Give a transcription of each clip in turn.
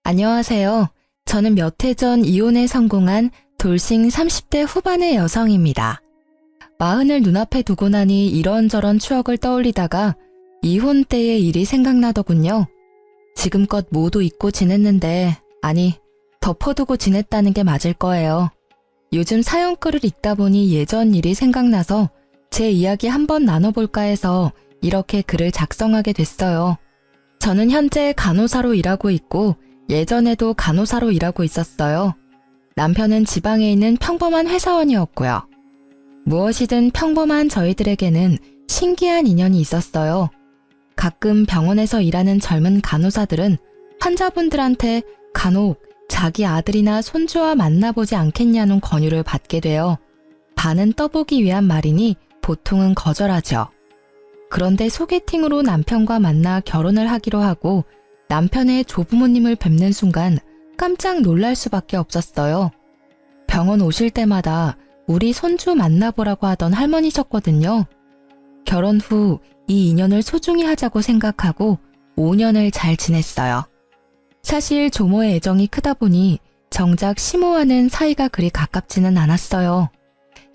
안녕하세요. 저는 몇 해 전 이혼에 성공한 돌싱 30대 후반의 여성입니다. 마흔을 눈앞에 두고 나니 이런저런 추억을 떠올리다가 이혼 때의 일이 생각나더군요. 지금껏 모두 잊고 지냈는데, 아니, 덮어두고 지냈다는 게 맞을 거예요. 요즘 사연글을 읽다 보니 예전 일이 생각나서 제 이야기 한번 나눠볼까 해서 이렇게 글을 작성하게 됐어요. 저는 현재 간호사로 일하고 있고 예전에도 간호사로 일하고 있었어요. 남편은 지방에 있는 평범한 회사원이었고요. 무엇이든 평범한 저희들에게는 신기한 인연이 있었어요. 가끔 병원에서 일하는 젊은 간호사들은 환자분들한테 간혹 자기 아들이나 손주와 만나보지 않겠냐는 권유를 받게 돼요. 반은 떠보기 위한 말이니 보통은 거절하죠. 그런데 소개팅으로 남편과 만나 결혼을 하기로 하고 남편의 조부모님을 뵙는 순간 깜짝 놀랄 수밖에 없었어요. 병원 오실 때마다 우리 손주 만나보라고 하던 할머니셨거든요. 결혼 후 이 인연을 소중히 하자고 생각하고 5년을 잘 지냈어요. 사실 조모의 애정이 크다 보니 정작 시모와는 사이가 그리 가깝지는 않았어요.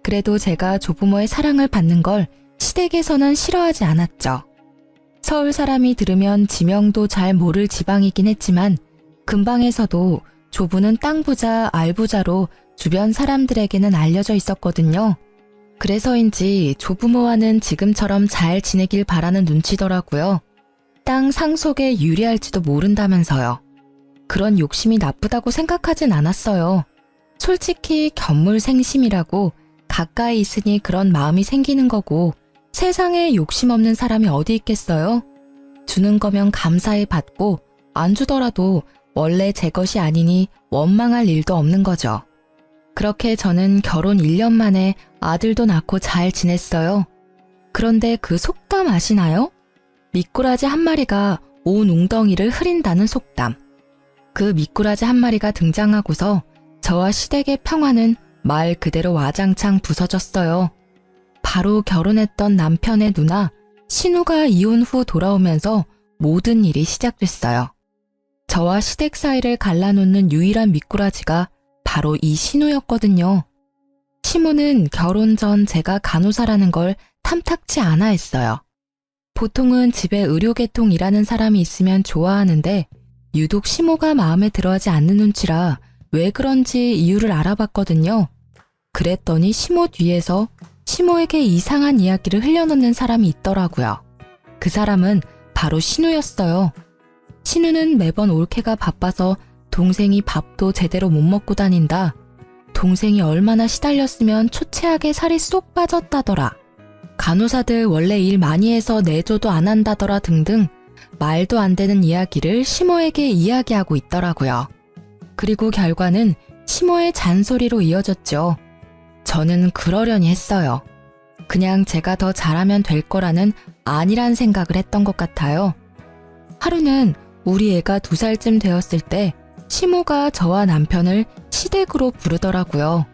그래도 제가 조부모의 사랑을 받는 걸 시댁에서는 싫어하지 않았죠. 서울 사람이 들으면 지명도 잘 모를 지방이긴 했지만 근방에서도 조부는 땅 부자, 알 부자로 주변 사람들에게는 알려져 있었거든요. 그래서인지 조부모와는 지금처럼 잘 지내길 바라는 눈치더라고요. 땅 상속에 유리할지도 모른다면서요. 그런 욕심이 나쁘다고 생각하진 않았어요. 솔직히 견물생심이라고 가까이 있으니 그런 마음이 생기는 거고 세상에 욕심 없는 사람이 어디 있겠어요? 주는 거면 감사히 받고 안 주더라도 원래 제 것이 아니니 원망할 일도 없는 거죠. 그렇게 저는 결혼 1년 만에 아들도 낳고 잘 지냈어요. 그런데 그 속담 아시나요? 미꾸라지 한 마리가 온 웅덩이를 흐린다는 속담. 그 미꾸라지 한 마리가 등장하고서 저와 시댁의 평화는 말 그대로 와장창 부서졌어요. 바로 결혼했던 남편의 누나 신우가 이혼 후 돌아오면서 모든 일이 시작됐어요. 저와 시댁 사이를 갈라놓는 유일한 미꾸라지가 바로 이 신우였거든요. 시모는 결혼 전 제가 간호사라는 걸 탐탁치 않아 했어요. 보통은 집에 의료계통 일하는 사람이 있으면 좋아하는데 유독 시모가 마음에 들어하지 않는 눈치라 왜 그런지 이유를 알아봤거든요. 그랬더니 시모 뒤에서 시모에게 이상한 이야기를 흘려놓는 사람이 있더라고요. 그 사람은 바로 신우였어요. 신우는 매번 올케가 바빠서 동생이 밥도 제대로 못 먹고 다닌다. 동생이 얼마나 시달렸으면 초췌하게 살이 쏙 빠졌다더라. 간호사들 원래 일 많이 해서 내조도 안 한다더라 등등 말도 안 되는 이야기를 시모에게 이야기하고 있더라고요. 그리고 결과는 시모의 잔소리로 이어졌죠. 저는 그러려니 했어요. 그냥 제가 더 잘하면 될 거라는 안일한 생각을 했던 것 같아요. 하루는 우리 애가 2살쯤 되었을 때 시모가 저와 남편을 시댁으로 부르더라고요.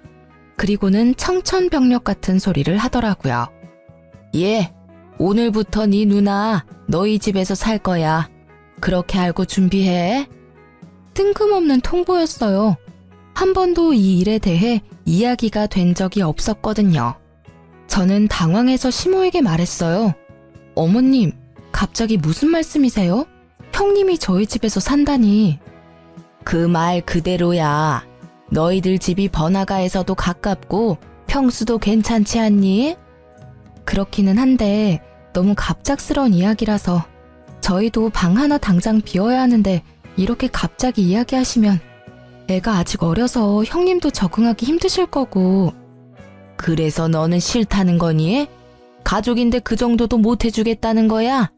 그리고는 청천벽력 같은 소리를 하더라고요. 예, 오늘부터 네 누나 너희 집에서 살 거야. 그렇게 알고 준비해. 뜬금없는 통보였어요. 한 번도 이 일에 대해 이야기가 된 적이 없었거든요. 저는 당황해서 시모에게 말했어요. 어머님, 갑자기 무슨 말씀이세요? 형님이 저희 집에서 산다니. 그 말 그대로야. 너희들 집이 번화가에서도 가깝고 평수도 괜찮지 않니? 그렇기는 한데 너무 갑작스러운 이야기라서 저희도 방 하나 당장 비워야 하는데 이렇게 갑자기 이야기하시면 애가 아직 어려서 형님도 적응하기 힘드실 거고. 그래서 너는 싫다는 거니? 가족인데 그 정도도 못 해주겠다는 거야?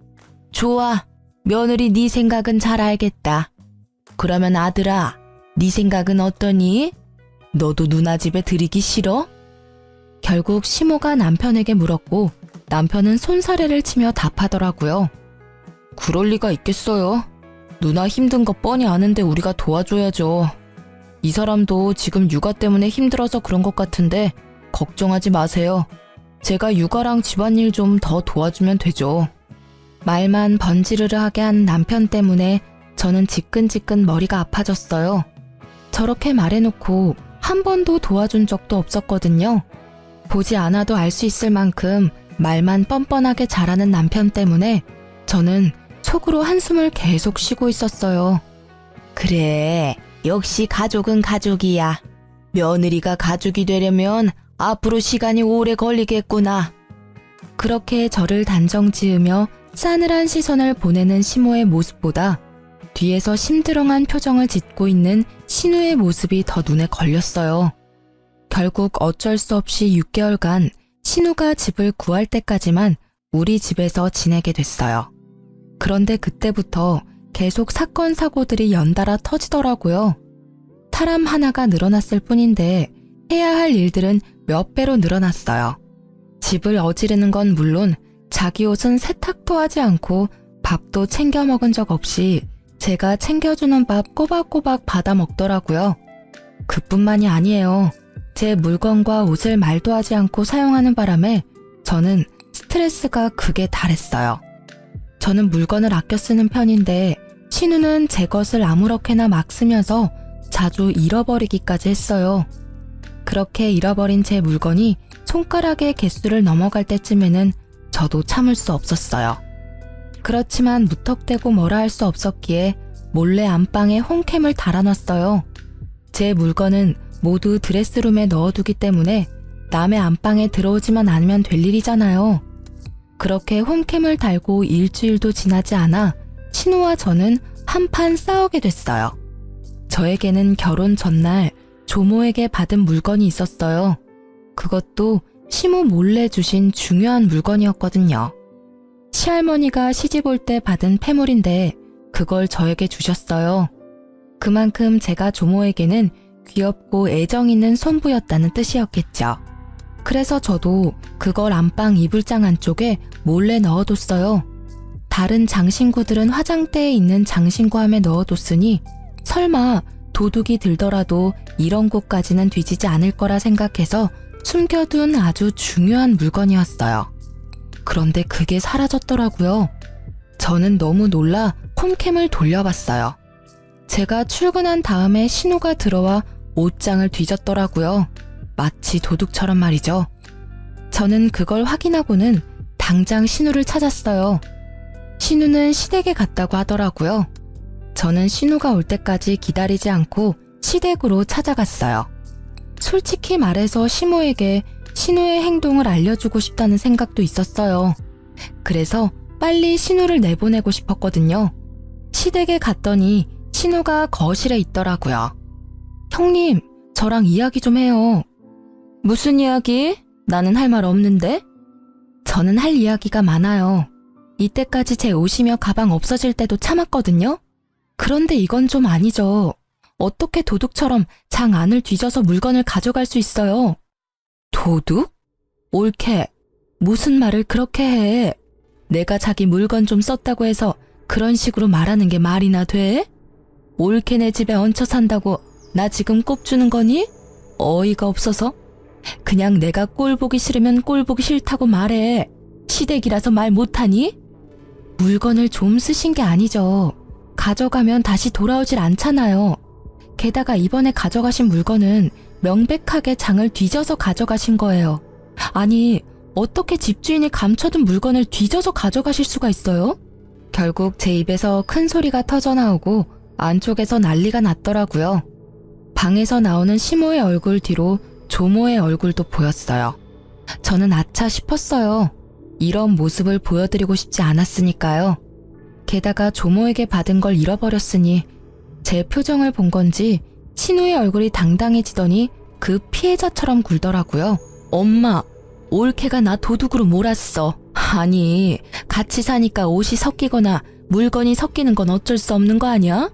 좋아. 며느리 네 생각은 잘 알겠다. 그러면 아들아, 네 생각은 어떠니? 너도 누나 집에 들이기 싫어? 결국 시모가 남편에게 물었고 남편은 손사래를 치며 답하더라고요. 그럴 리가 있겠어요. 누나 힘든 거 뻔히 아는데 우리가 도와줘야죠. 이 사람도 지금 육아 때문에 힘들어서 그런 것 같은데 걱정하지 마세요. 제가 육아랑 집안일 좀 더 도와주면 되죠. 말만 번지르르하게 한 남편 때문에 저는 지끈지끈 머리가 아파졌어요. 저렇게 말해놓고 한 번도 도와준 적도 없었거든요. 보지 않아도 알 수 있을 만큼 말만 뻔뻔하게 잘하는 남편 때문에 저는 속으로 한숨을 계속 쉬고 있었어요. 그래, 역시 가족은 가족이야. 며느리가 가족이 되려면 앞으로 시간이 오래 걸리겠구나. 그렇게 저를 단정지으며 싸늘한 시선을 보내는 시모의 모습보다 뒤에서 심드렁한 표정을 짓고 있는 신우의 모습이 더 눈에 걸렸어요. 결국 어쩔 수 없이 6개월간 신우가 집을 구할 때까지만 우리 집에서 지내게 됐어요. 그런데 그때부터 계속 사건 사고들이 연달아 터지더라고요. 사람 하나가 늘어났을 뿐인데 해야 할 일들은 몇 배로 늘어났어요. 집을 어지르는 건 물론 자기 옷은 세탁도 하지 않고 밥도 챙겨 먹은 적 없이 제가 챙겨주는 밥 꼬박꼬박 받아 먹더라고요. 그뿐만이 아니에요. 제 물건과 옷을 말도 하지 않고 사용하는 바람에 저는 스트레스가 극에 달했어요. 저는 물건을 아껴 쓰는 편인데 신우는 제 것을 아무렇게나 막 쓰면서 자주 잃어버리기까지 했어요. 그렇게 잃어버린 제 물건이 손가락의 개수를 넘어갈 때쯤에는 저도 참을 수 없었어요. 그렇지만 무턱대고 뭐라 할 수 없었기에 몰래 안방에 홈캠을 달아놨어요. 제 물건은 모두 드레스룸에 넣어두기 때문에 남의 안방에 들어오지만 않으면 될 일이잖아요. 그렇게 홈캠을 달고 일주일도 지나지 않아 신우와 저는 한판 싸우게 됐어요. 저에게는 결혼 전날 조모에게 받은 물건이 있었어요. 그것도 시모 몰래 주신 중요한 물건이었거든요. 시할머니가 시집 올 때 받은 패물인데 그걸 저에게 주셨어요. 그만큼 제가 조모에게는 귀엽고 애정 있는 손부였다는 뜻이었겠죠. 그래서 저도 그걸 안방 이불장 안쪽에 몰래 넣어뒀어요. 다른 장신구들은 화장대에 있는 장신구함에 넣어뒀으니 설마 도둑이 들더라도 이런 곳까지는 뒤지지 않을 거라 생각해서 숨겨둔 아주 중요한 물건이었어요. 그런데 그게 사라졌더라고요. 저는 너무 놀라 홈캠을 돌려봤어요. 제가 출근한 다음에 신우가 들어와 옷장을 뒤졌더라고요. 마치 도둑처럼 말이죠. 저는 그걸 확인하고는 당장 신우를 찾았어요. 신우는 시댁에 갔다고 하더라고요. 저는 신우가 올 때까지 기다리지 않고 시댁으로 찾아갔어요. 솔직히 말해서 시모에게 신우의 행동을 알려주고 싶다는 생각도 있었어요. 그래서 빨리 신우를 내보내고 싶었거든요. 시댁에 갔더니 신우가 거실에 있더라고요. 형님, 저랑 이야기 좀 해요. 무슨 이야기? 나는 할 말 없는데? 저는 할 이야기가 많아요. 이때까지 제 옷이며 가방 없어질 때도 참았거든요. 그런데 이건 좀 아니죠. 어떻게 도둑처럼 장 안을 뒤져서 물건을 가져갈 수 있어요? 도둑? 옳게. 무슨 말을 그렇게 해? 내가 자기 물건 좀 썼다고 해서 그런 식으로 말하는 게 말이나 돼? 옳게 내 집에 얹혀 산다고 나 지금 꼽주는 거니? 어이가 없어서? 그냥 내가 꼴 보기 싫으면 꼴 보기 싫다고 말해. 시댁이라서 말 못하니? 물건을 좀 쓰신 게 아니죠. 가져가면 다시 돌아오질 않잖아요. 게다가 이번에 가져가신 물건은 명백하게 장을 뒤져서 가져가신 거예요. 아니, 어떻게 집주인이 감춰둔 물건을 뒤져서 가져가실 수가 있어요? 결국 제 입에서 큰 소리가 터져나오고 안쪽에서 난리가 났더라고요. 방에서 나오는 시모의 얼굴 뒤로 조모의 얼굴도 보였어요. 저는 아차 싶었어요. 이런 모습을 보여드리고 싶지 않았으니까요. 게다가 조모에게 받은 걸 잃어버렸으니 제 표정을 본 건지 신우의 얼굴이 당당해지더니 그 피해자처럼 굴더라고요. 엄마, 올케가 나 도둑으로 몰았어. 아니, 같이 사니까 옷이 섞이거나 물건이 섞이는 건 어쩔 수 없는 거 아니야?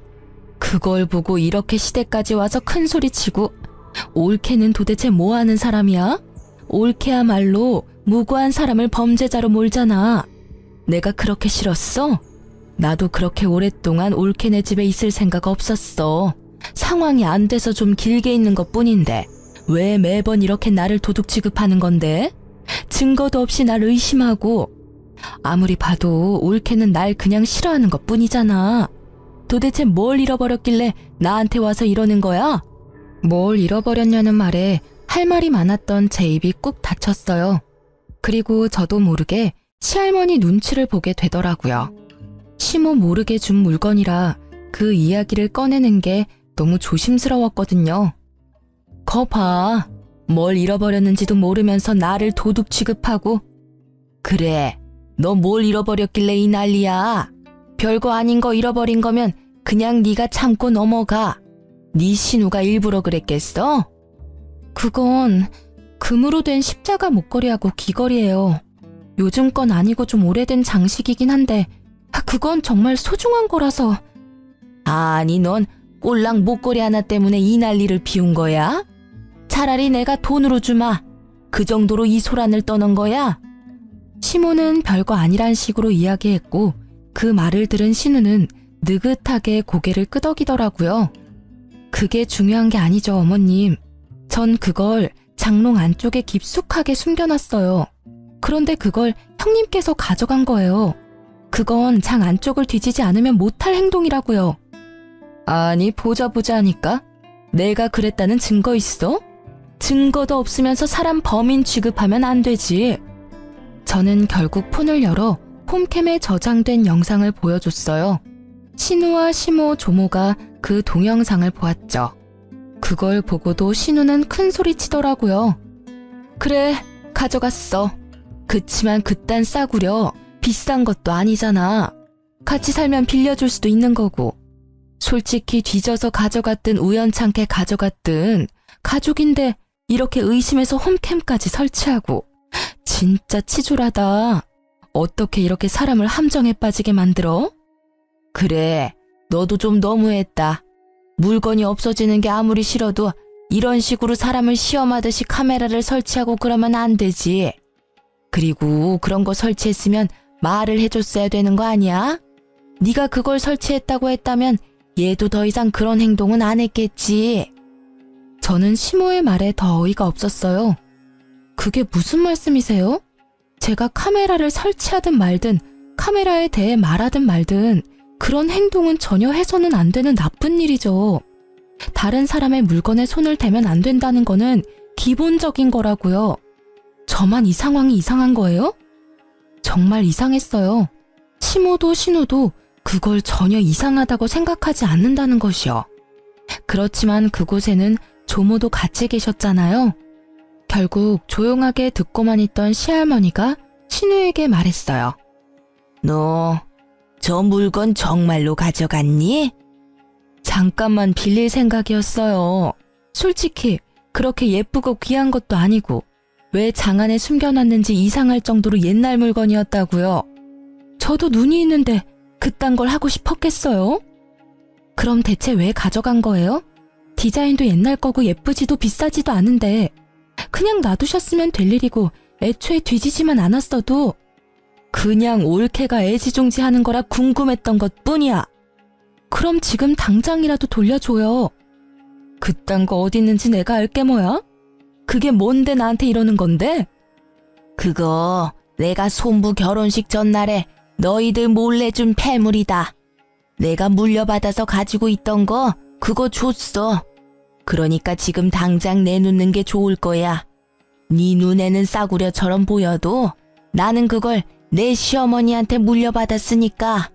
그걸 보고 이렇게 시댁까지 와서 큰 소리치고 올케는 도대체 뭐 하는 사람이야? 올케야말로 무고한 사람을 범죄자로 몰잖아. 내가 그렇게 싫었어? 나도 그렇게 오랫동안 올케네 집에 있을 생각 없었어. 상황이 안 돼서 좀 길게 있는 것뿐인데 왜 매번 이렇게 나를 도둑 취급하는 건데? 증거도 없이 날 의심하고. 아무리 봐도 올케는 날 그냥 싫어하는 것뿐이잖아. 도대체 뭘 잃어버렸길래 나한테 와서 이러는 거야? 뭘 잃어버렸냐는 말에 할 말이 많았던 제 입이 꾹 닫혔어요. 그리고 저도 모르게 시할머니 눈치를 보게 되더라고요. 시모 모르게 준 물건이라 그 이야기를 꺼내는 게 너무 조심스러웠거든요. 거 봐. 뭘 잃어버렸는지도 모르면서 나를 도둑 취급하고. 그래, 너 뭘 잃어버렸길래 이 난리야. 별거 아닌 거 잃어버린 거면 그냥 네가 참고 넘어가. 네 신우가 일부러 그랬겠어? 그건 금으로 된 십자가 목걸이하고 귀걸이에요. 요즘 건 아니고 좀 오래된 장식이긴 한데 그건 정말 소중한 거라서. 아니, 넌 꼴랑 목걸이 하나 때문에 이 난리를 피운 거야? 차라리 내가 돈으로 주마. 그 정도로 이 소란을 떠는 거야? 시모는 별거 아니란 식으로 이야기했고 그 말을 들은 신우는 느긋하게 고개를 끄덕이더라고요. 그게 중요한 게 아니죠, 어머님. 전 그걸 장롱 안쪽에 깊숙하게 숨겨놨어요. 그런데 그걸 형님께서 가져간 거예요. 그건 장 안쪽을 뒤지지 않으면 못할 행동이라고요. 아니, 보자 하니까 내가 그랬다는 증거 있어? 증거도 없으면서 사람 범인 취급하면 안 되지. 저는 결국 폰을 열어 홈캠에 저장된 영상을 보여줬어요. 신우와 시모, 조모가 그 동영상을 보았죠. 그걸 보고도 신우는 큰 소리 치더라고요. 그래, 가져갔어. 그치만 그딴 싸구려 비싼 것도 아니잖아. 같이 살면 빌려줄 수도 있는 거고. 솔직히 뒤져서 가져갔든 우연찮게 가져갔든 가족인데 이렇게 의심해서 홈캠까지 설치하고. 진짜 치졸하다. 어떻게 이렇게 사람을 함정에 빠지게 만들어? 그래, 너도 좀 너무했다. 물건이 없어지는 게 아무리 싫어도 이런 식으로 사람을 시험하듯이 카메라를 설치하고 그러면 안 되지. 그리고 그런 거 설치했으면 말을 해줬어야 되는 거 아니야? 네가 그걸 설치했다고 했다면 얘도 더 이상 그런 행동은 안 했겠지. 저는 시모의 말에 더 어이가 없었어요. 그게 무슨 말씀이세요? 제가 카메라를 설치하든 말든 카메라에 대해 말하든 말든 그런 행동은 전혀 해서는 안 되는 나쁜 일이죠. 다른 사람의 물건에 손을 대면 안 된다는 거는 기본적인 거라고요. 저만 이 상황이 이상한 거예요? 정말 이상했어요. 시모도 신우도 그걸 전혀 이상하다고 생각하지 않는다는 것이요. 그렇지만 그곳에는 조모도 같이 계셨잖아요. 결국 조용하게 듣고만 있던 시할머니가 신우에게 말했어요. 너 저 물건 정말로 가져갔니? 잠깐만 빌릴 생각이었어요. 솔직히 그렇게 예쁘고 귀한 것도 아니고 왜 장 안에 숨겨놨는지 이상할 정도로 옛날 물건이었다고요. 저도 눈이 있는데 그딴 걸 하고 싶었겠어요? 그럼 대체 왜 가져간 거예요? 디자인도 옛날 거고 예쁘지도 비싸지도 않은데 그냥 놔두셨으면 될 일이고 애초에 뒤지지만 않았어도 그냥 올케가 애지중지하는 거라 궁금했던 것뿐이야. 그럼 지금 당장이라도 돌려줘요. 그딴 거 어디 있는지 내가 알게 뭐야? 그게 뭔데 나한테 이러는 건데? 그거 내가 손부 결혼식 전날에 너희들 몰래 준 폐물이다. 내가 물려받아서 가지고 있던 거 그거 줬어. 그러니까 지금 당장 내놓는 게 좋을 거야. 네 눈에는 싸구려처럼 보여도 나는 그걸 내 시어머니한테 물려받았으니까.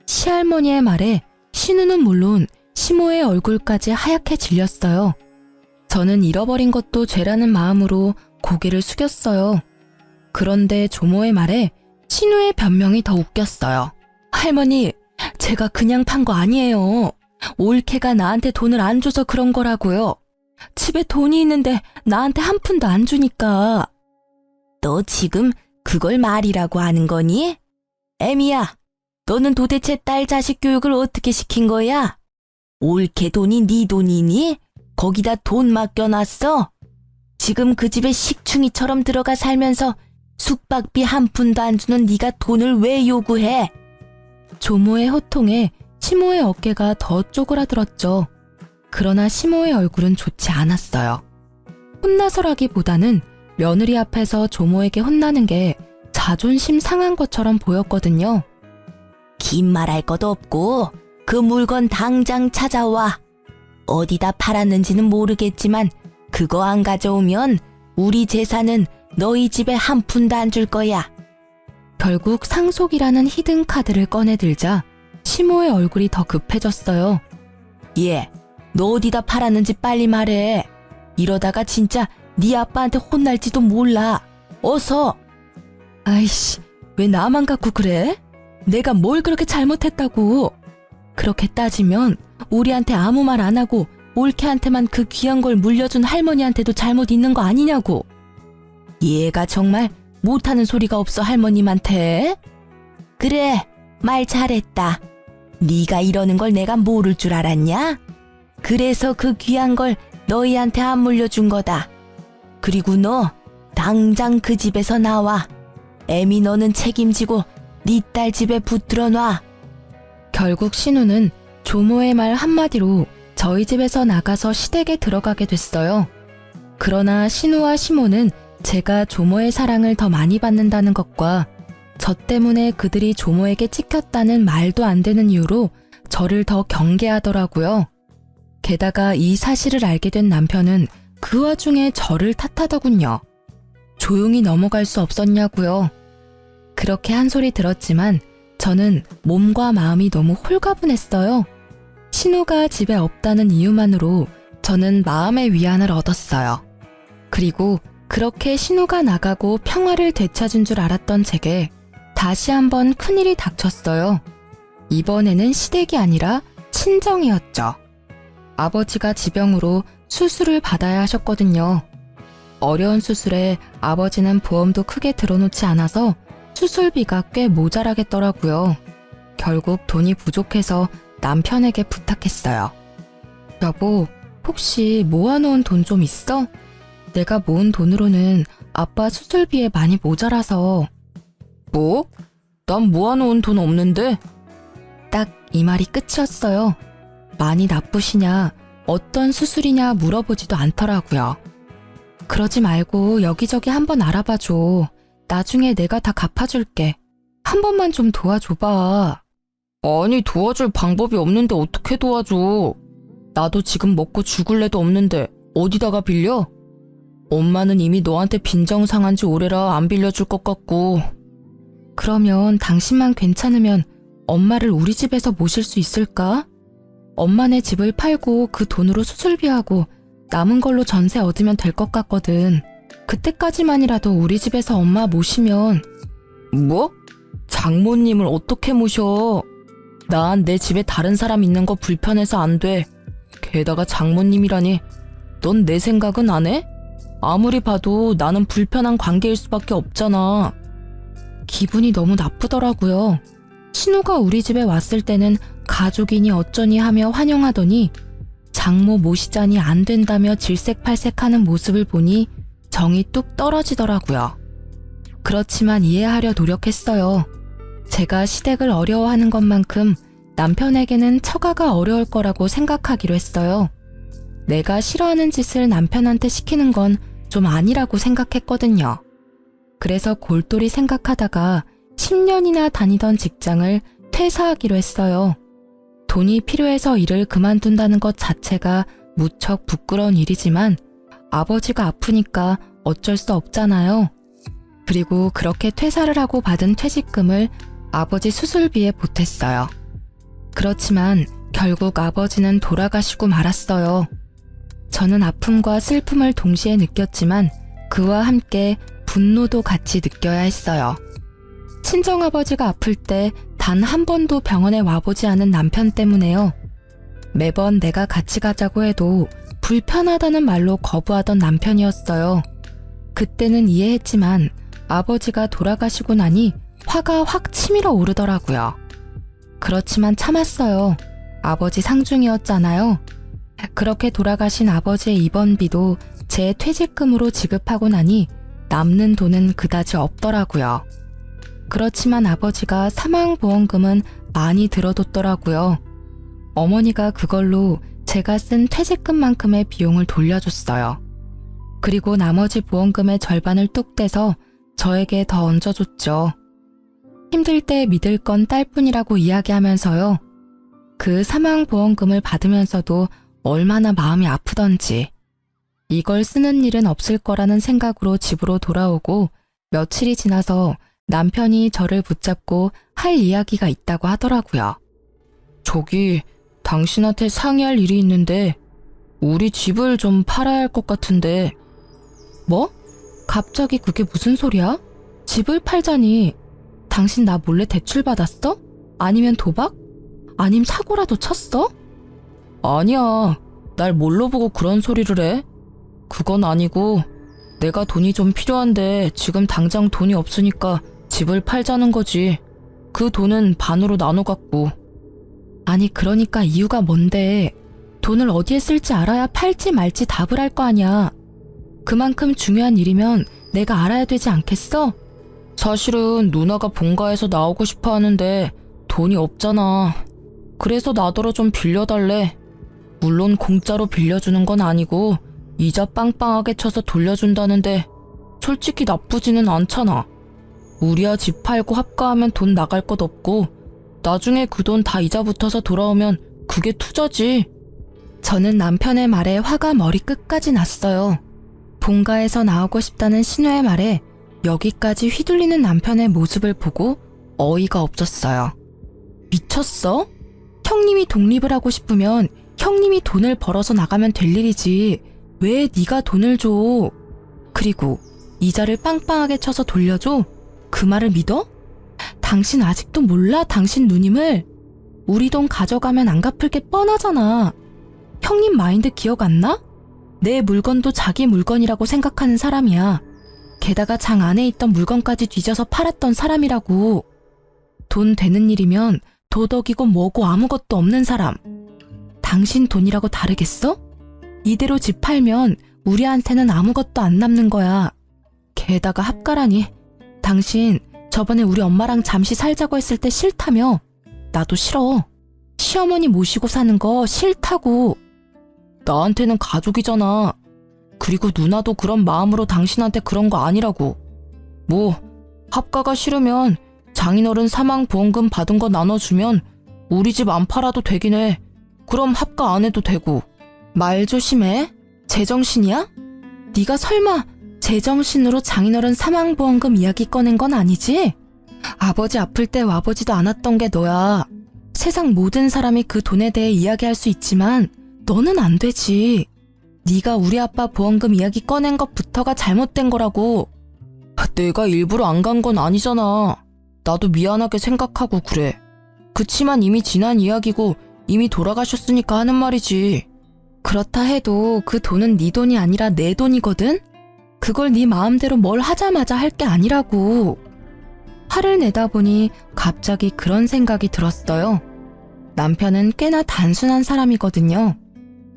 시할머니의 말에 신우는 물론 시모의 얼굴까지 하얗게 질렸어요. 저는 잃어버린 것도 죄라는 마음으로 고개를 숙였어요. 그런데 조모의 말에 신우의 변명이 더 웃겼어요. 할머니, 제가 그냥 판 거 아니에요. 올케가 나한테 돈을 안 줘서 그런 거라고요. 집에 돈이 있는데 나한테 한 푼도 안 주니까. 너 지금 그걸 말이라고 하는 거니? 애미야, 너는 도대체 딸 자식 교육을 어떻게 시킨 거야? 올케 돈이 네 돈이니? 거기다 돈 맡겨놨어? 지금 그 집에 식충이처럼 들어가 살면서 숙박비 한 푼도 안 주는 네가 돈을 왜 요구해? 조모의 호통에 시모의 어깨가 더 쪼그라들었죠. 그러나 시모의 얼굴은 좋지 않았어요. 혼나서라기보다는 며느리 앞에서 조모에게 혼나는 게 자존심 상한 것처럼 보였거든요. 긴 말할 것도 없고 그 물건 당장 찾아와. 어디다 팔았는지는 모르겠지만 그거 안 가져오면 우리 재산은 너희 집에 한 푼도 안 줄 거야. 결국 상속이라는 히든 카드를 꺼내들자 시모의 얼굴이 더 급해졌어요. 얘, 너 어디다 팔았는지 빨리 말해. 이러다가 진짜 네 아빠한테 혼날지도 몰라. 어서. 아이씨, 왜 나만 갖고 그래? 내가 뭘 그렇게 잘못했다고. 그렇게 따지면 우리한테 아무 말 안 하고 올케한테만 그 귀한 걸 물려준 할머니한테도 잘못 있는 거 아니냐고. 얘가 정말 못하는 소리가 없어 할머님한테. 그래, 말 잘했다. 네가 이러는 걸 내가 모를 줄 알았냐? 그래서 그 귀한 걸 너희한테 안 물려준 거다. 그리고 너 당장 그 집에서 나와. 애미 너는 책임지고 네 딸 집에 붙들어 놔. 결국 신우는 조모의 말 한마디로 저희 집에서 나가서 시댁에 들어가게 됐어요. 그러나 신우와 시모는 제가 조모의 사랑을 더 많이 받는다는 것과 저 때문에 그들이 조모에게 찍혔다는 말도 안 되는 이유로 저를 더 경계하더라고요. 게다가 이 사실을 알게 된 남편은 그 와중에 저를 탓하더군요. 조용히 넘어갈 수 없었냐고요. 그렇게 한 소리 들었지만 저는 몸과 마음이 너무 홀가분했어요. 신우가 집에 없다는 이유만으로 저는 마음의 위안을 얻었어요. 그리고 그렇게 신우가 나가고 평화를 되찾은 줄 알았던 제게 다시 한번 큰일이 닥쳤어요. 이번에는 시댁이 아니라 친정이었죠. 아버지가 지병으로 수술을 받아야 하셨거든요. 어려운 수술에 아버지는 보험도 크게 들어놓지 않아서 수술비가 꽤 모자라겠더라고요. 결국 돈이 부족해서 남편에게 부탁했어요. 여보, 혹시 모아놓은 돈 좀 있어? 내가 모은 돈으로는 아빠 수술비에 많이 모자라서. 뭐? 난 모아놓은 돈 없는데? 딱 이 말이 끝이었어요. 많이 나쁘시냐, 어떤 수술이냐 물어보지도 않더라고요. 그러지 말고 여기저기 한번 알아봐줘. 나중에 내가 다 갚아줄게. 한 번만 좀 도와줘봐. 아니, 도와줄 방법이 없는데 어떻게 도와줘? 나도 지금 먹고 죽을 애도 없는데 어디다가 빌려? 엄마는 이미 너한테 빈정 상한 지 오래라 안 빌려줄 것 같고. 그러면 당신만 괜찮으면 엄마를 우리 집에서 모실 수 있을까? 엄마네 집을 팔고 그 돈으로 수술비하고 남은 걸로 전세 얻으면 될 것 같거든. 그때까지만이라도 우리 집에서 엄마 모시면. 뭐? 장모님을 어떻게 모셔? 난 내 집에 다른 사람 있는 거 불편해서 안 돼. 게다가 장모님이라니. 넌 내 생각은 안 해? 아무리 봐도 나는 불편한 관계일 수밖에 없잖아. 기분이 너무 나쁘더라고요. 신우가 우리 집에 왔을 때는 가족이니 어쩌니 하며 환영하더니 장모 모시자니 안 된다며 질색팔색하는 모습을 보니 정이 뚝 떨어지더라고요. 그렇지만 이해하려 노력했어요. 제가 시댁을 어려워하는 것만큼 남편에게는 처가가 어려울 거라고 생각하기로 했어요. 내가 싫어하는 짓을 남편한테 시키는 건 좀 아니라고 생각했거든요. 그래서 골똘히 생각하다가 10년이나 다니던 직장을 퇴사하기로 했어요. 돈이 필요해서 일을 그만둔다는 것 자체가 무척 부끄러운 일이지만 아버지가 아프니까 어쩔 수 없잖아요. 그리고 그렇게 퇴사를 하고 받은 퇴직금을 아버지 수술비에 보탰어요. 그렇지만 결국 아버지는 돌아가시고 말았어요. 저는 아픔과 슬픔을 동시에 느꼈지만 그와 함께 분노도 같이 느껴야 했어요. 친정아버지가 아플 때 단 한 번도 병원에 와보지 않은 남편 때문에요. 매번 내가 같이 가자고 해도 불편하다는 말로 거부하던 남편이었어요. 그때는 이해했지만 아버지가 돌아가시고 나니 화가 확 치밀어 오르더라고요. 그렇지만 참았어요. 아버지 상중이었잖아요. 그렇게 돌아가신 아버지의 입원비도 제 퇴직금으로 지급하고 나니 남는 돈은 그다지 없더라고요. 그렇지만 아버지가 사망보험금은 많이 들어뒀더라고요. 어머니가 그걸로 제가 쓴 퇴직금만큼의 비용을 돌려줬어요. 그리고 나머지 보험금의 절반을 뚝 떼서 저에게 더 얹어줬죠. 힘들 때 믿을 건 딸뿐이라고 이야기하면서요. 그 사망보험금을 받으면서도 얼마나 마음이 아프던지. 이걸 쓰는 일은 없을 거라는 생각으로 집으로 돌아오고 며칠이 지나서 남편이 저를 붙잡고 할 이야기가 있다고 하더라고요. 저기, 당신한테 상의할 일이 있는데 우리 집을 좀 팔아야 할 것 같은데. 뭐? 갑자기 그게 무슨 소리야? 집을 팔자니. 당신 나 몰래 대출 받았어? 아니면 도박? 아님 사고라도 쳤어? 아니야. 날 뭘로 보고 그런 소리를 해? 그건 아니고 내가 돈이 좀 필요한데 지금 당장 돈이 없으니까 집을 팔자는 거지. 그 돈은 반으로 나눠 갖고. 아니 그러니까 이유가 뭔데? 돈을 어디에 쓸지 알아야 팔지 말지 답을 할 거 아니야. 그만큼 중요한 일이면 내가 알아야 되지 않겠어? 사실은 누나가 본가에서 나오고 싶어 하는데 돈이 없잖아. 그래서 나더러 좀 빌려달래. 물론 공짜로 빌려주는 건 아니고 이자 빵빵하게 쳐서 돌려준다는데 솔직히 나쁘지는 않잖아. 우리야 집 팔고 합가하면 돈 나갈 것 없고 나중에 그 돈 다 이자 붙어서 돌아오면 그게 투자지. 저는 남편의 말에 화가 머리끝까지 났어요. 본가에서 나오고 싶다는 신우의 말에 여기까지 휘둘리는 남편의 모습을 보고 어이가 없었어요. 미쳤어? 형님이 독립을 하고 싶으면 형님이 돈을 벌어서 나가면 될 일이지. 왜 네가 돈을 줘? 그리고 이자를 빵빵하게 쳐서 돌려줘? 그 말을 믿어? 당신 아직도 몰라 당신 누님을? 우리 돈 가져가면 안 갚을 게 뻔하잖아. 형님 마인드 기억 안 나? 내 물건도 자기 물건이라고 생각하는 사람이야. 게다가 장 안에 있던 물건까지 뒤져서 팔았던 사람이라고. 돈 되는 일이면 도덕이고 뭐고 아무것도 없는 사람. 당신 돈이라고 다르겠어? 이대로 집 팔면 우리한테는 아무것도 안 남는 거야. 게다가 합가라니. 당신 저번에 우리 엄마랑 잠시 살자고 했을 때 싫다며. 나도 싫어. 시어머니 모시고 사는 거 싫다고. 나한테는 가족이잖아. 그리고 누나도 그런 마음으로 당신한테 그런 거 아니라고. 뭐 합가가 싫으면 장인어른 사망보험금 받은 거 나눠주면 우리 집 안 팔아도 되긴 해. 그럼 합가 안 해도 되고. 말 조심해. 제정신이야? 네가 설마 제정신으로 장인어른 사망보험금 이야기 꺼낸 건 아니지? 아버지 아플 때 와보지도 않았던 게 너야. 세상 모든 사람이 그 돈에 대해 이야기할 수 있지만 너는 안 되지. 네가 우리 아빠 보험금 이야기 꺼낸 것부터가 잘못된 거라고. 내가 일부러 안 간 건 아니잖아. 나도 미안하게 생각하고 그래. 그치만 이미 지난 이야기고 이미 돌아가셨으니까 하는 말이지. 그렇다 해도 그 돈은 네 돈이 아니라 내 돈이거든? 그걸 네 마음대로 뭘 하자마자 할 게 아니라고. 화를 내다 보니 갑자기 그런 생각이 들었어요. 남편은 꽤나 단순한 사람이거든요.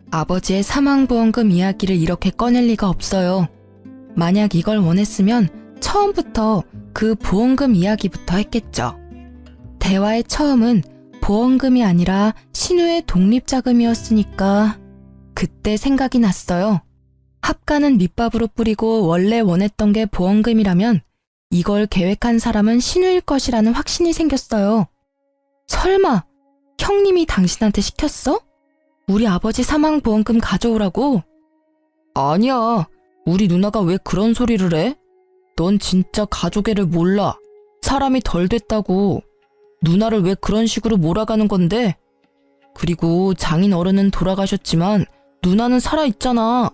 아버지의 사망보험금 이야기를 이렇게 꺼낼 리가 없어요. 만약 이걸 원했으면 처음부터 그 보험금 이야기부터 했겠죠. 대화의 처음은 보험금이 아니라 신우의 독립자금이었으니까 그때 생각이 났어요. 합가는 밑밥으로 뿌리고 원래 원했던 게 보험금이라면 이걸 계획한 사람은 신우일 것이라는 확신이 생겼어요. 설마 형님이 당신한테 시켰어? 우리 아버지 사망보험금 가져오라고? 아니야. 우리 누나가 왜 그런 소리를 해? 넌 진짜 가족애를 몰라. 사람이 덜 됐다고. 누나를 왜 그런 식으로 몰아가는 건데? 그리고 장인 어른은 돌아가셨지만 누나는 살아있잖아.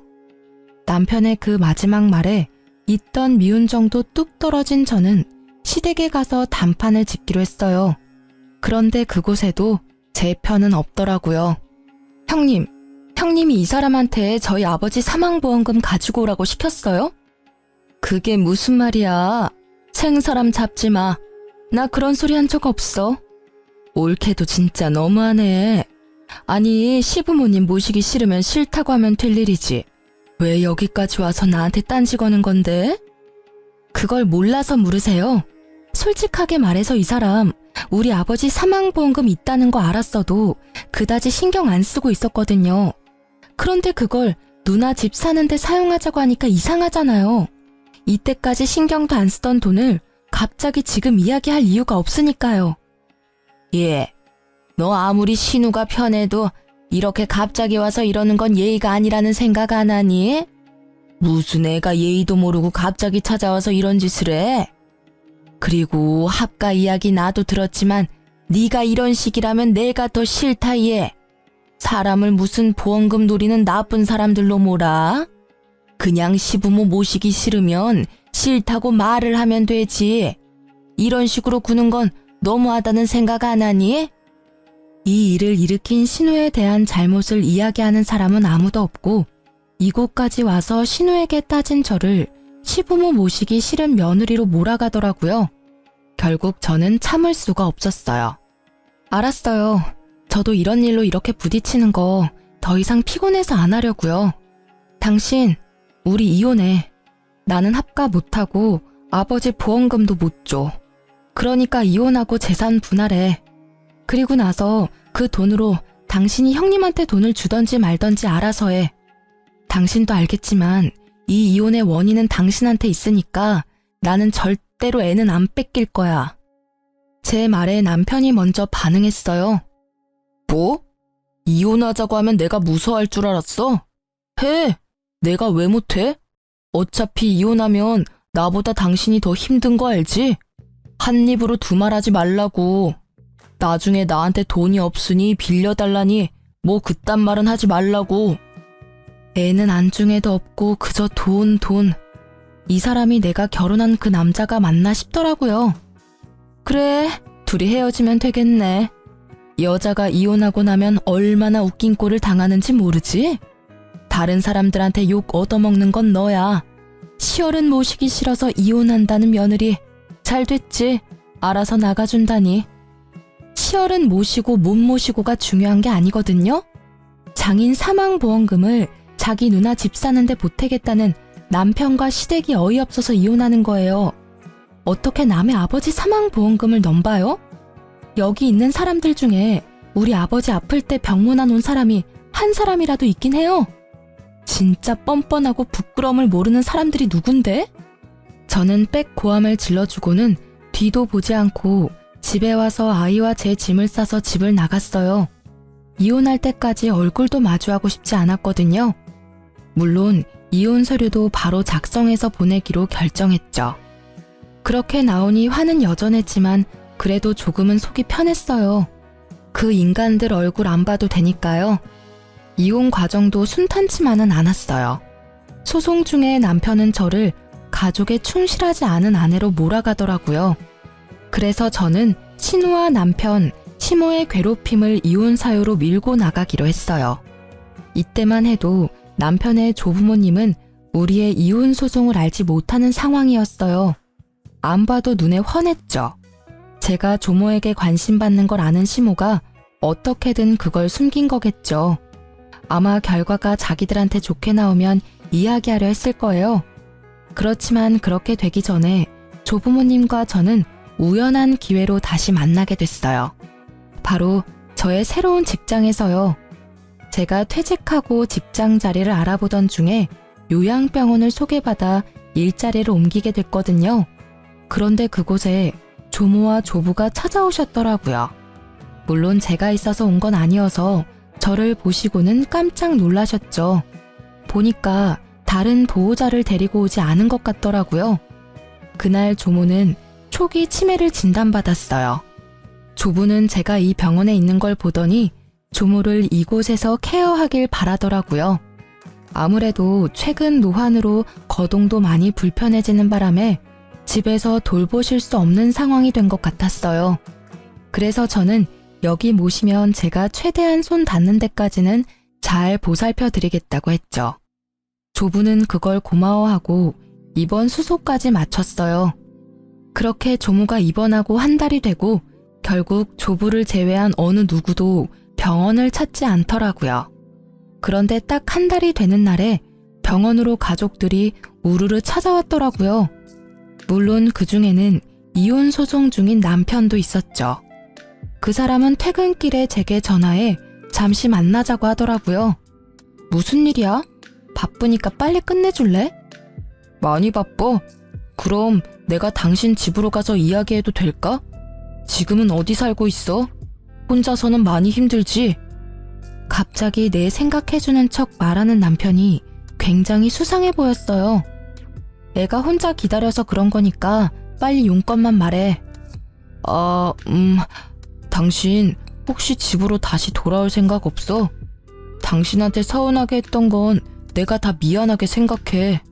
남편의 그 마지막 말에 있던 미운 정도 뚝 떨어진 저는 시댁에 가서 단판을 짓기로 했어요. 그런데 그곳에도 제 편은 없더라고요. 형님이 이 사람한테 저희 아버지 사망보험금 가지고 오라고 시켰어요? 그게 무슨 말이야. 생사람 잡지 마. 나 그런 소리 한 적 없어. 옳게도 진짜 너무하네. 아니 시부모님 모시기 싫으면 싫다고 하면 될 일이지. 왜 여기까지 와서 나한테 딴지 거는 건데? 그걸 몰라서 물으세요. 솔직하게 말해서 이 사람 우리 아버지 사망보험금 있다는 거 알았어도 그다지 신경 안 쓰고 있었거든요. 그런데 그걸 누나 집 사는데 사용하자고 하니까 이상하잖아요. 이때까지 신경도 안 쓰던 돈을 갑자기 지금 이야기할 이유가 없으니까요. 예, 너 아무리 신우가 편해도 이렇게 갑자기 와서 이러는 건 예의가 아니라는 생각 안 하니? 무슨 애가 예의도 모르고 갑자기 찾아와서 이런 짓을 해? 그리고 합가 이야기 나도 들었지만 네가 이런 식이라면 내가 더 싫다 얘. 사람을 무슨 보험금 노리는 나쁜 사람들로 몰아? 그냥 시부모 모시기 싫으면 싫다고 말을 하면 되지. 이런 식으로 구는 건 너무하다는 생각 안 하니? 이 일을 일으킨 신우에 대한 잘못을 이야기하는 사람은 아무도 없고 이곳까지 와서 신우에게 따진 저를 시부모 모시기 싫은 며느리로 몰아가더라고요. 결국 저는 참을 수가 없었어요. 알았어요. 저도 이런 일로 이렇게 부딪히는 거 더 이상 피곤해서 안 하려고요. 당신, 우리 이혼해. 나는 합가 못하고 아버지 보험금도 못 줘. 그러니까 이혼하고 재산 분할해. 그리고 나서 그 돈으로 당신이 형님한테 돈을 주던지 말던지 알아서 해. 당신도 알겠지만 이 이혼의 원인은 당신한테 있으니까 나는 절대로 애는 안 뺏길 거야. 제 말에 남편이 먼저 반응했어요. 뭐? 이혼하자고 하면 내가 무서워할 줄 알았어? 해! 내가 왜 못해? 어차피 이혼하면 나보다 당신이 더 힘든 거 알지? 한 입으로 두말하지 말라고. 나중에 나한테 돈이 없으니 빌려달라니 뭐 그딴 말은 하지 말라고. 애는 안중에도 없고 그저 돈. 이 사람이 내가 결혼한 그 남자가 맞나 싶더라고요. 그래, 둘이 헤어지면 되겠네. 여자가 이혼하고 나면 얼마나 웃긴 꼴을 당하는지 모르지? 다른 사람들한테 욕 얻어먹는 건 너야. 시어른 모시기 싫어서 이혼한다는 며느리. 잘 됐지. 알아서 나가준다니. 시어른 모시고 못 모시고가 중요한 게 아니거든요. 장인 사망보험금을 자기 누나 집 사는데 보태겠다는 남편과 시댁이 어이없어서 이혼하는 거예요. 어떻게 남의 아버지 사망보험금을 넘봐요? 여기 있는 사람들 중에 우리 아버지 아플 때 병문안 온 사람이 한 사람이라도 있긴 해요. 진짜 뻔뻔하고 부끄러움을 모르는 사람들이 누군데? 저는 빽 고함을 질러주고는 뒤도 보지 않고 집에 와서 아이와 제 짐을 싸서 집을 나갔어요. 이혼할 때까지 얼굴도 마주하고 싶지 않았거든요. 물론 이혼 서류도 바로 작성해서 보내기로 결정했죠. 그렇게 나오니 화는 여전했지만 그래도 조금은 속이 편했어요. 그 인간들 얼굴 안 봐도 되니까요. 이혼 과정도 순탄치만은 않았어요. 소송 중에 남편은 저를 가족에 충실하지 않은 아내로 몰아가더라고요. 그래서 저는 신우와 남편, 시모의 괴롭힘을 이혼 사유로 밀고 나가기로 했어요. 이때만 해도 남편의 조부모님은 우리의 이혼 소송을 알지 못하는 상황이었어요. 안 봐도 눈에 훤했죠. 제가 조모에게 관심 받는 걸 아는 시모가 어떻게든 그걸 숨긴 거겠죠. 아마 결과가 자기들한테 좋게 나오면 이야기하려 했을 거예요. 그렇지만 그렇게 되기 전에 조부모님과 저는 우연한 기회로 다시 만나게 됐어요. 바로 저의 새로운 직장에서요. 제가 퇴직하고 직장 자리를 알아보던 중에 요양병원을 소개받아 일자리를 옮기게 됐거든요. 그런데 그곳에 조모와 조부가 찾아오셨더라고요. 물론 제가 있어서 온 건 아니어서 저를 보시고는 깜짝 놀라셨죠. 보니까 다른 보호자를 데리고 오지 않은 것 같더라고요. 그날 조모는 초기 치매를 진단받았어요. 조부는 제가 이 병원에 있는 걸 보더니 조모를 이곳에서 케어하길 바라더라고요. 아무래도 최근 노환으로 거동도 많이 불편해지는 바람에 집에서 돌보실 수 없는 상황이 된 것 같았어요. 그래서 저는 여기 모시면 제가 최대한 손 닿는 데까지는 잘 보살펴 드리겠다고 했죠. 조부는 그걸 고마워하고 입원 수소까지 마쳤어요. 그렇게 조모가 입원하고 한 달이 되고 결국 조부를 제외한 어느 누구도 병원을 찾지 않더라고요. 그런데 딱 한 달이 되는 날에 병원으로 가족들이 우르르 찾아왔더라고요. 물론 그 중에는 이혼 소송 중인 남편도 있었죠. 그 사람은 퇴근길에 제게 전화해 잠시 만나자고 하더라고요. 무슨 일이야? 바쁘니까 빨리 끝내줄래? 많이 바빠? 그럼 내가 당신 집으로 가서 이야기해도 될까? 지금은 어디 살고 있어? 혼자서는 많이 힘들지. 갑자기 내 생각해주는 척 말하는 남편이 굉장히 수상해 보였어요. 애가 혼자 기다려서 그런 거니까 빨리 용건만 말해. 당신 혹시 집으로 다시 돌아올 생각 없어? 당신한테 서운하게 했던 건 내가 다 미안하게 생각해.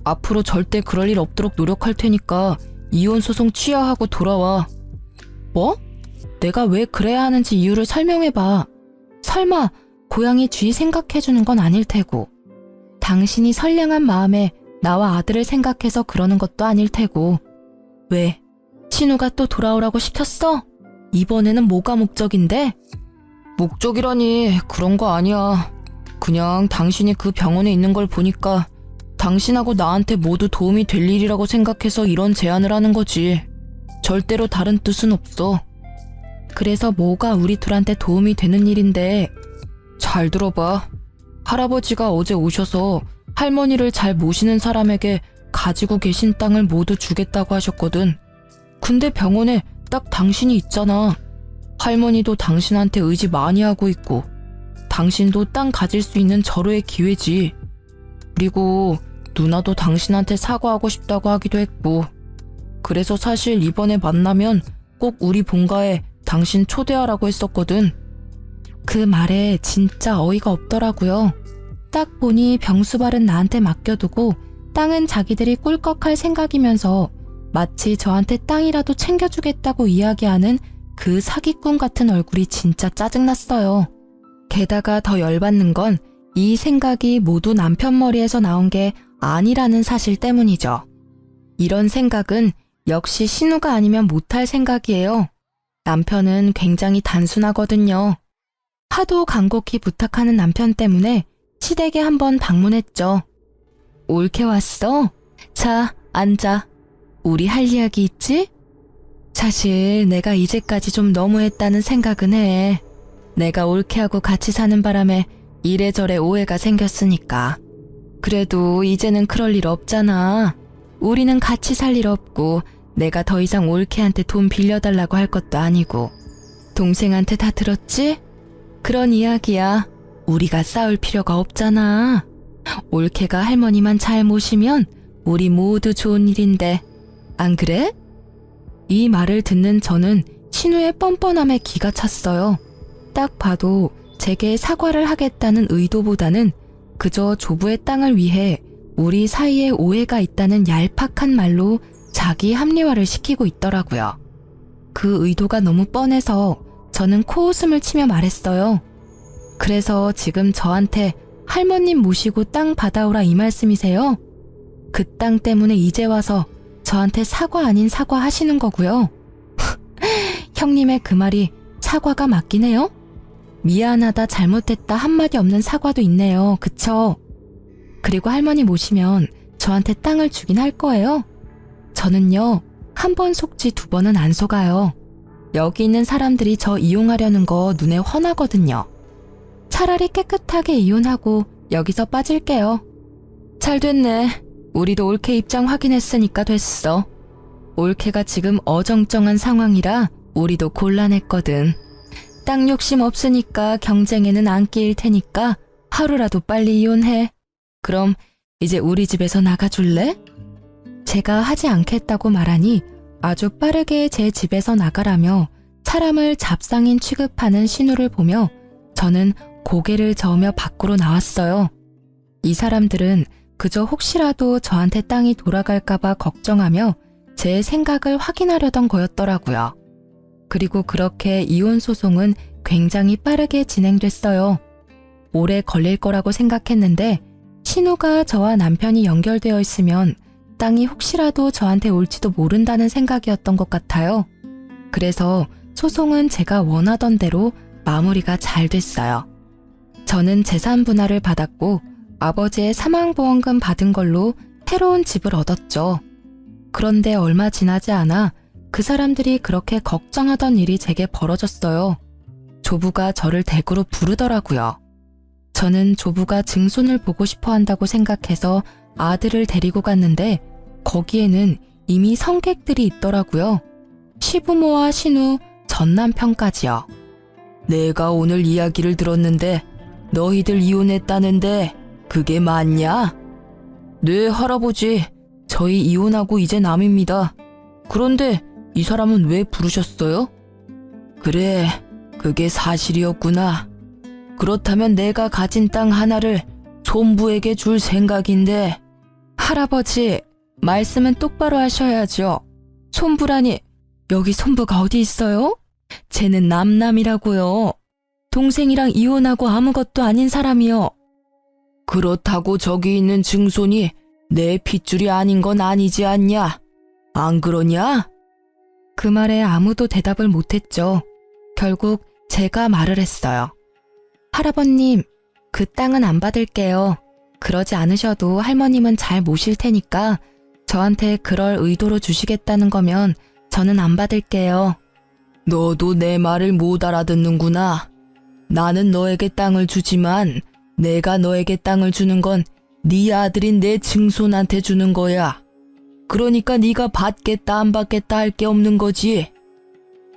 앞으로 절대 그럴 일 없도록 노력할 테니까 이혼 소송 취하하고 돌아와. 뭐? 내가 왜 그래야 하는지 이유를 설명해봐. 설마 고양이 쥐 생각해주는 건 아닐 테고, 당신이 선량한 마음에 나와 아들을 생각해서 그러는 것도 아닐 테고. 왜? 신우가 또 돌아오라고 시켰어? 이번에는 뭐가 목적인데? 목적이라니 그런 거 아니야. 그냥 당신이 그 병원에 있는 걸 보니까 당신하고 나한테 모두 도움이 될 일이라고 생각해서 이런 제안을 하는 거지. 절대로 다른 뜻은 없어. 그래서 뭐가 우리 둘한테 도움이 되는 일인데. 잘 들어봐. 할아버지가 어제 오셔서 할머니를 잘 모시는 사람에게 가지고 계신 땅을 모두 주겠다고 하셨거든. 근데 병원에 딱 당신이 있잖아. 할머니도 당신한테 의지 많이 하고 있고, 당신도 땅 가질 수 있는 절호의 기회지. 그리고 누나도 당신한테 사과하고 싶다고 하기도 했고, 그래서 사실 이번에 만나면 꼭 우리 본가에 당신 초대하라고 했었거든. 그 말에 진짜 어이가 없더라고요. 딱 보니 병수발은 나한테 맡겨두고 땅은 자기들이 꿀꺽할 생각이면서 마치 저한테 땅이라도 챙겨주겠다고 이야기하는 그 사기꾼 같은 얼굴이 진짜 짜증났어요. 게다가 더 열받는 건 이 생각이 모두 남편 머리에서 나온 게 아니라는 사실 때문이죠. 이런 생각은 역시 신우가 아니면 못할 생각이에요. 남편은 굉장히 단순하거든요. 하도 간곡히 부탁하는 남편 때문에 시댁에 한번 방문했죠. 옳게 왔어? 자, 앉아. 우리 할 이야기 있지? 사실 내가 이제까지 좀 너무했다는 생각은 해. 내가 올케하고 같이 사는 바람에 이래저래 오해가 생겼으니까. 그래도 이제는 그럴 일 없잖아. 우리는 같이 살 일 없고 내가 더 이상 올케한테 돈 빌려달라고 할 것도 아니고. 동생한테 다 들었지? 그런 이야기야. 우리가 싸울 필요가 없잖아. 올케가 할머니만 잘 모시면 우리 모두 좋은 일인데. 안 그래? 이 말을 듣는 저는 신우의 뻔뻔함에 기가 찼어요. 딱 봐도 제게 사과를 하겠다는 의도보다는 그저 조부의 땅을 위해 우리 사이에 오해가 있다는 얄팍한 말로 자기 합리화를 시키고 있더라고요. 그 의도가 너무 뻔해서 저는 코웃음을 치며 말했어요. 그래서 지금 저한테 할머님 모시고 땅 받아오라 이 말씀이세요? 그 땅 때문에 이제 와서 저한테 사과 아닌 사과 하시는 거고요. 형님의 그 말이 사과가 맞긴 해요? 미안하다 잘못했다 한마디 없는 사과도 있네요. 그쵸? 그리고 할머니 모시면 저한테 땅을 주긴 할 거예요. 저는요, 한 번 속지 두 번은 안 속아요. 여기 있는 사람들이 저 이용하려는 거 눈에 훤하거든요. 차라리 깨끗하게 이혼하고 여기서 빠질게요. 잘 됐네. 우리도 올케 입장 확인했으니까 됐어. 올케가 지금 어정쩡한 상황이라 우리도 곤란했거든. 땅 욕심 없으니까 경쟁에는 안 끼일 테니까 하루라도 빨리 이혼해. 그럼 이제 우리 집에서 나가줄래? 제가 하지 않겠다고 말하니 아주 빠르게 제 집에서 나가라며 사람을 잡상인 취급하는 신우를 보며 저는 고개를 저으며 밖으로 나왔어요. 이 사람들은 그저 혹시라도 저한테 땅이 돌아갈까봐 걱정하며 제 생각을 확인하려던 거였더라고요. 그리고 그렇게 이혼 소송은 굉장히 빠르게 진행됐어요. 오래 걸릴 거라고 생각했는데 신우가 저와 남편이 연결되어 있으면 땅이 혹시라도 저한테 올지도 모른다는 생각이었던 것 같아요. 그래서 소송은 제가 원하던 대로 마무리가 잘 됐어요. 저는 재산 분할을 받았고 아버지의 사망보험금 받은 걸로 새로운 집을 얻었죠. 그런데 얼마 지나지 않아 그 사람들이 그렇게 걱정하던 일이 제게 벌어졌어요. 조부가 저를 댁으로 부르더라고요. 저는 조부가 증손을 보고 싶어 한다고 생각해서 아들을 데리고 갔는데 거기에는 이미 성객들이 있더라고요. 시부모와 신우, 전 남편까지요. 내가 오늘 이야기를 들었는데 너희들 이혼했다는데 그게 맞냐? 네, 할아버지. 저희 이혼하고 이제 남입니다. 그런데 이 사람은 왜 부르셨어요? 그래, 그게 사실이었구나. 그렇다면 내가 가진 땅 하나를 손부에게 줄 생각인데. 할아버지, 말씀은 똑바로 하셔야죠. 손부라니, 여기 손부가 어디 있어요? 쟤는 남남이라고요. 동생이랑 이혼하고 아무것도 아닌 사람이요. 그렇다고 저기 있는 증손이 내 핏줄이 아닌 건 아니지 않냐? 안 그러냐? 그 말에 아무도 대답을 못했죠. 결국 제가 말을 했어요. 할아버님, 그 땅은 안 받을게요. 그러지 않으셔도 할머님은 잘 모실 테니까 저한테 그럴 의도로 주시겠다는 거면 저는 안 받을게요. 너도 내 말을 못 알아듣는구나. 나는 너에게 땅을 주지만 내가 너에게 땅을 주는 건 네 아들인 내 증손한테 주는 거야. 그러니까 네가 받겠다 안 받겠다 할 게 없는 거지.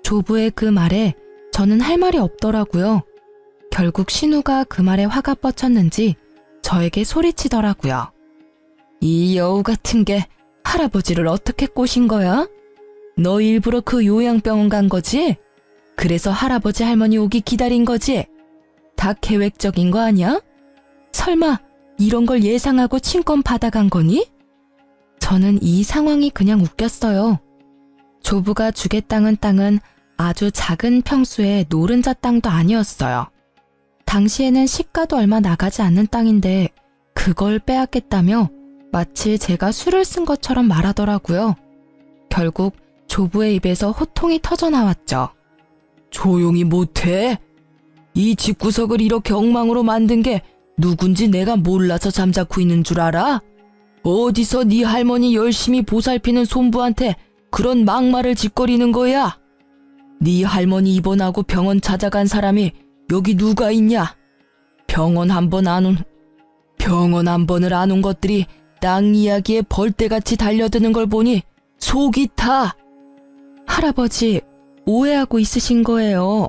조부의 그 말에 저는 할 말이 없더라고요. 결국 신우가 그 말에 화가 뻗쳤는지 저에게 소리치더라고요. 이 여우 같은 게 할아버지를 어떻게 꼬신 거야? 너 일부러 그 요양병원 간 거지? 그래서 할아버지 할머니 오기 기다린 거지? 다 계획적인 거 아니야? 설마 이런 걸 예상하고 친권 받아간 거니? 저는 이 상황이 그냥 웃겼어요. 조부가 주겠다는 땅은 아주 작은 평수의 노른자 땅도 아니었어요. 당시에는 시가도 얼마 나가지 않는 땅인데 그걸 빼앗겠다며 마치 제가 술을 쓴 것처럼 말하더라고요. 결국 조부의 입에서 호통이 터져 나왔죠. 조용히 못해? 이 집구석을 이렇게 엉망으로 만든 게 누군지 내가 몰라서 잠자코 있는 줄 알아? 어디서 네 할머니 열심히 보살피는 손부한테 그런 막말을 짓거리는 거야? 네 할머니 입원하고 병원 찾아간 사람이 여기 누가 있냐? 병원 한 번을 안 온 것들이 땅 이야기에 벌떼같이 달려드는 걸 보니 속이 타. 할아버지, 오해하고 있으신 거예요.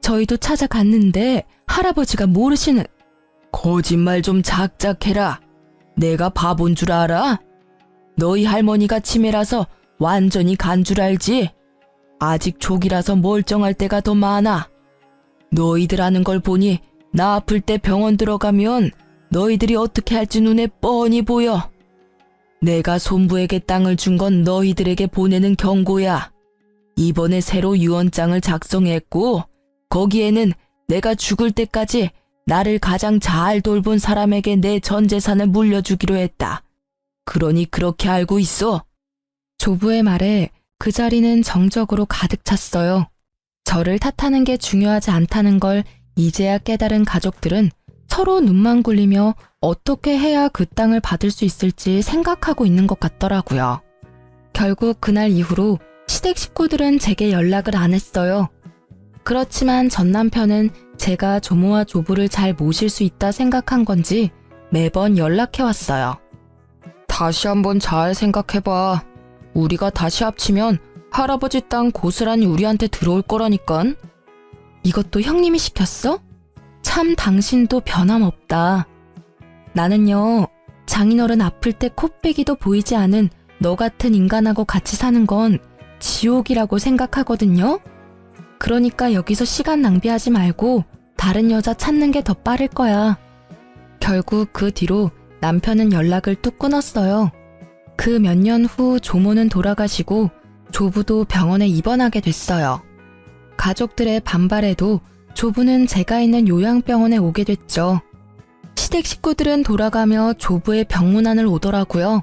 저희도 찾아갔는데 할아버지가 모르시는. 거짓말 좀 작작해라. 내가 바본 줄 알아? 너희 할머니가 치매라서 완전히 간 줄 알지? 아직 초기라서 멀쩡할 때가 더 많아. 너희들 아는 걸 보니 나 아플 때 병원 들어가면 너희들이 어떻게 할지 눈에 뻔히 보여. 내가 손부에게 땅을 준 건 너희들에게 보내는 경고야. 이번에 새로 유언장을 작성했고 거기에는 내가 죽을 때까지 나를 가장 잘 돌본 사람에게 내 전 재산을 물려주기로 했다. 그러니 그렇게 알고 있어. 조부의 말에 그 자리는 정적으로 가득 찼어요. 저를 탓하는 게 중요하지 않다는 걸 이제야 깨달은 가족들은 서로 눈만 굴리며 어떻게 해야 그 땅을 받을 수 있을지 생각하고 있는 것 같더라고요. 결국 그날 이후로 시댁 식구들은 제게 연락을 안 했어요. 그렇지만 전 남편은 제가 조모와 조부를 잘 모실 수 있다 생각한 건지 매번 연락해왔어요. 다시 한번 잘 생각해봐. 우리가 다시 합치면 할아버지 땅 고스란히 우리한테 들어올 거라니깐. 이것도 형님이 시켰어? 참 당신도 변함없다. 나는요, 장인어른 아플 때 코빼기도 보이지 않은 너 같은 인간하고 같이 사는 건 지옥이라고 생각하거든요. 그러니까 여기서 시간 낭비하지 말고 다른 여자 찾는 게 더 빠를 거야. 결국 그 뒤로 남편은 연락을 뚝 끊었어요. 그 몇 년 후 조모는 돌아가시고 조부도 병원에 입원하게 됐어요. 가족들의 반발에도 조부는 제가 있는 요양병원에 오게 됐죠. 시댁 식구들은 돌아가며 조부의 병문안을 오더라고요.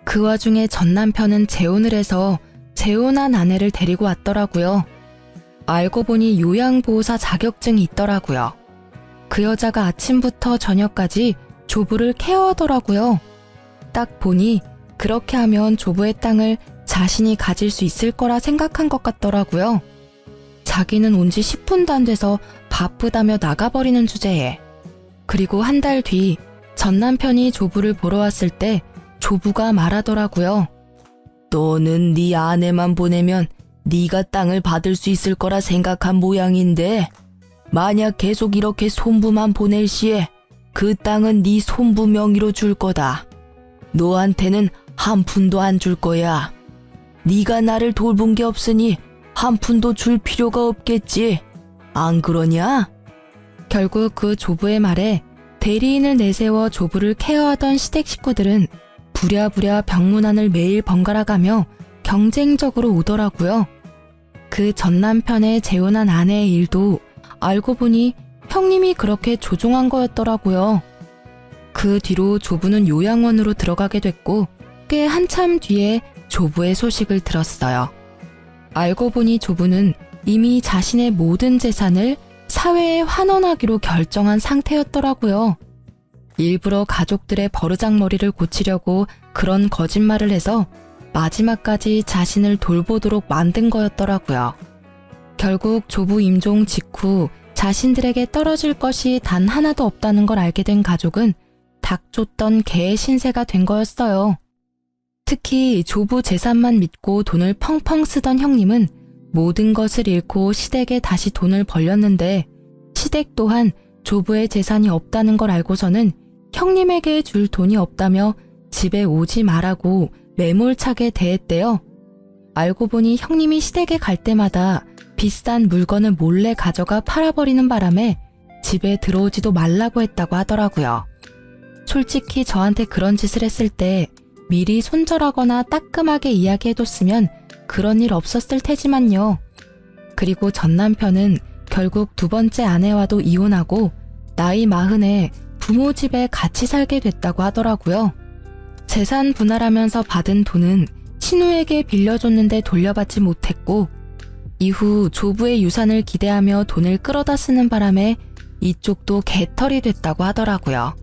그 와중에 전 남편은 재혼을 해서 재혼한 아내를 데리고 왔더라고요. 알고 보니 요양보호사 자격증이 있더라고요. 그 여자가 아침부터 저녁까지 조부를 케어하더라고요. 딱 보니 그렇게 하면 조부의 땅을 자신이 가질 수 있을 거라 생각한 것 같더라고요. 자기는 온 지 10분도 안 돼서 바쁘다며 나가버리는 주제에. 그리고 한 달 뒤 전 남편이 조부를 보러 왔을 때 조부가 말하더라고요. 너는 네 아내만 보내면 네가 땅을 받을 수 있을 거라 생각한 모양인데 만약 계속 이렇게 손부만 보낼 시에 그 땅은 네 손부 명의로 줄 거다. 너한테는 한 푼도 안 줄 거야. 네가 나를 돌본 게 없으니 한 푼도 줄 필요가 없겠지. 안 그러냐? 결국 그 조부의 말에 대리인을 내세워 조부를 케어하던 시댁 식구들은 부랴부랴 병문안을 매일 번갈아가며 경쟁적으로 오더라고요. 그 전 남편의 재혼한 아내의 일도 알고 보니 형님이 그렇게 조종한 거였더라고요. 그 뒤로 조부는 요양원으로 들어가게 됐고 꽤 한참 뒤에 조부의 소식을 들었어요. 알고 보니 조부는 이미 자신의 모든 재산을 사회에 환원하기로 결정한 상태였더라고요. 일부러 가족들의 버르장머리를 고치려고 그런 거짓말을 해서 마지막까지 자신을 돌보도록 만든 거였더라고요. 결국 조부 임종 직후 자신들에게 떨어질 것이 단 하나도 없다는 걸 알게 된 가족은 닭 쫓던 개의 신세가 된 거였어요. 특히 조부 재산만 믿고 돈을 펑펑 쓰던 형님은 모든 것을 잃고 시댁에 다시 돈을 벌렸는데 시댁 또한 조부의 재산이 없다는 걸 알고서는 형님에게 줄 돈이 없다며 집에 오지 말라고 매몰차게 대했대요. 알고 보니 형님이 시댁에 갈 때마다 비싼 물건을 몰래 가져가 팔아버리는 바람에 집에 들어오지도 말라고 했다고 하더라고요. 솔직히 저한테 그런 짓을 했을 때 미리 손절하거나 따끔하게 이야기해뒀으면 그런 일 없었을 테지만요. 그리고 전 남편은 결국 두 번째 아내와도 이혼하고 나이 40에 부모 집에 같이 살게 됐다고 하더라고요. 재산 분할하면서 받은 돈은 신우에게 빌려줬는데 돌려받지 못했고 이후 조부의 유산을 기대하며 돈을 끌어다 쓰는 바람에 이쪽도 개털이 됐다고 하더라고요.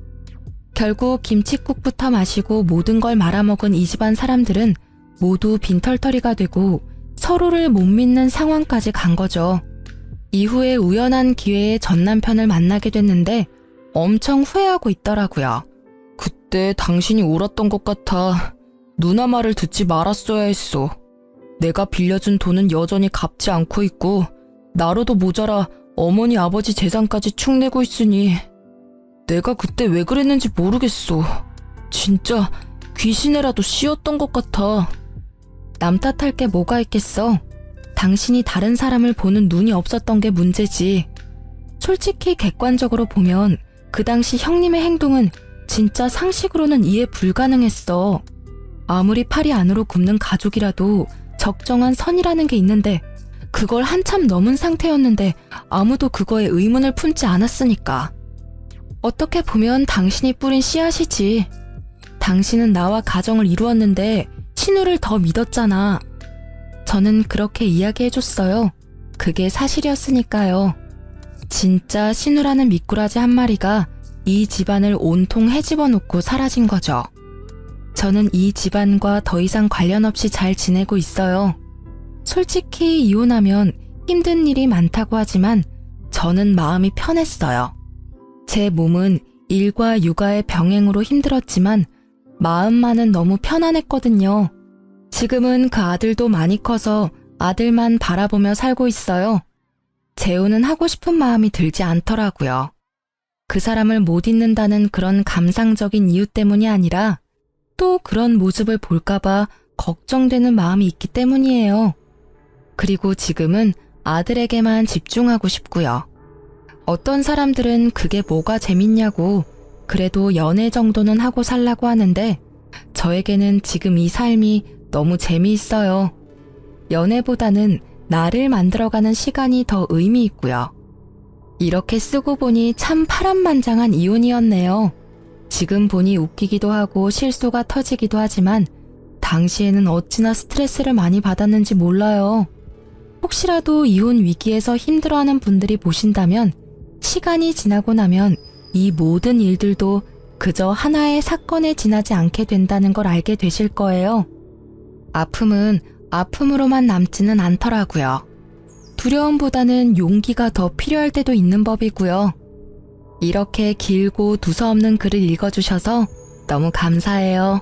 결국 김칫국부터 마시고 모든 걸 말아먹은 이 집안 사람들은 모두 빈털터리가 되고 서로를 못 믿는 상황까지 간 거죠. 이후에 우연한 기회에 전 남편을 만나게 됐는데 엄청 후회하고 있더라고요. 그때 당신이 울었던 것 같아. 누나 말을 듣지 말았어야 했어. 내가 빌려준 돈은 여전히 갚지 않고 있고 나로도 모자라 어머니 아버지 재산까지 축 내고 있으니 내가 그때 왜 그랬는지 모르겠어. 진짜 귀신에라도 씌었던 것 같아. 남 탓할 게 뭐가 있겠어. 당신이 다른 사람을 보는 눈이 없었던 게 문제지. 솔직히 객관적으로 보면 그 당시 형님의 행동은 진짜 상식으로는 이해 불가능했어. 아무리 팔이 안으로 굽는 가족이라도 적정한 선이라는 게 있는데 그걸 한참 넘은 상태였는데 아무도 그거에 의문을 품지 않았으니까. 어떻게 보면 당신이 뿌린 씨앗이지. 당신은 나와 가정을 이루었는데 신우를 더 믿었잖아. 저는 그렇게 이야기해줬어요. 그게 사실이었으니까요. 진짜 신우라는 미꾸라지 한 마리가 이 집안을 온통 헤집어 놓고 사라진 거죠. 저는 이 집안과 더 이상 관련 없이 잘 지내고 있어요. 솔직히 이혼하면 힘든 일이 많다고 하지만 저는 마음이 편했어요. 제 몸은 일과 육아의 병행으로 힘들었지만 마음만은 너무 편안했거든요. 지금은 그 아들도 많이 커서 아들만 바라보며 살고 있어요. 재혼은 하고 싶은 마음이 들지 않더라고요. 그 사람을 못 잊는다는 그런 감상적인 이유 때문이 아니라 또 그런 모습을 볼까봐 걱정되는 마음이 있기 때문이에요. 그리고 지금은 아들에게만 집중하고 싶고요. 어떤 사람들은 그게 뭐가 재밌냐고 그래도 연애 정도는 하고 살라고 하는데 저에게는 지금 이 삶이 너무 재미있어요. 연애보다는 나를 만들어가는 시간이 더 의미 있고요. 이렇게 쓰고 보니 참 파란만장한 이혼이었네요. 지금 보니 웃기기도 하고 실소가 터지기도 하지만 당시에는 어찌나 스트레스를 많이 받았는지 몰라요. 혹시라도 이혼 위기에서 힘들어하는 분들이 보신다면 시간이 지나고 나면 이 모든 일들도 그저 하나의 사건에 지나지 않게 된다는 걸 알게 되실 거예요. 아픔은 아픔으로만 남지는 않더라고요. 두려움보다는 용기가 더 필요할 때도 있는 법이고요. 이렇게 길고 두서없는 글을 읽어주셔서 너무 감사해요.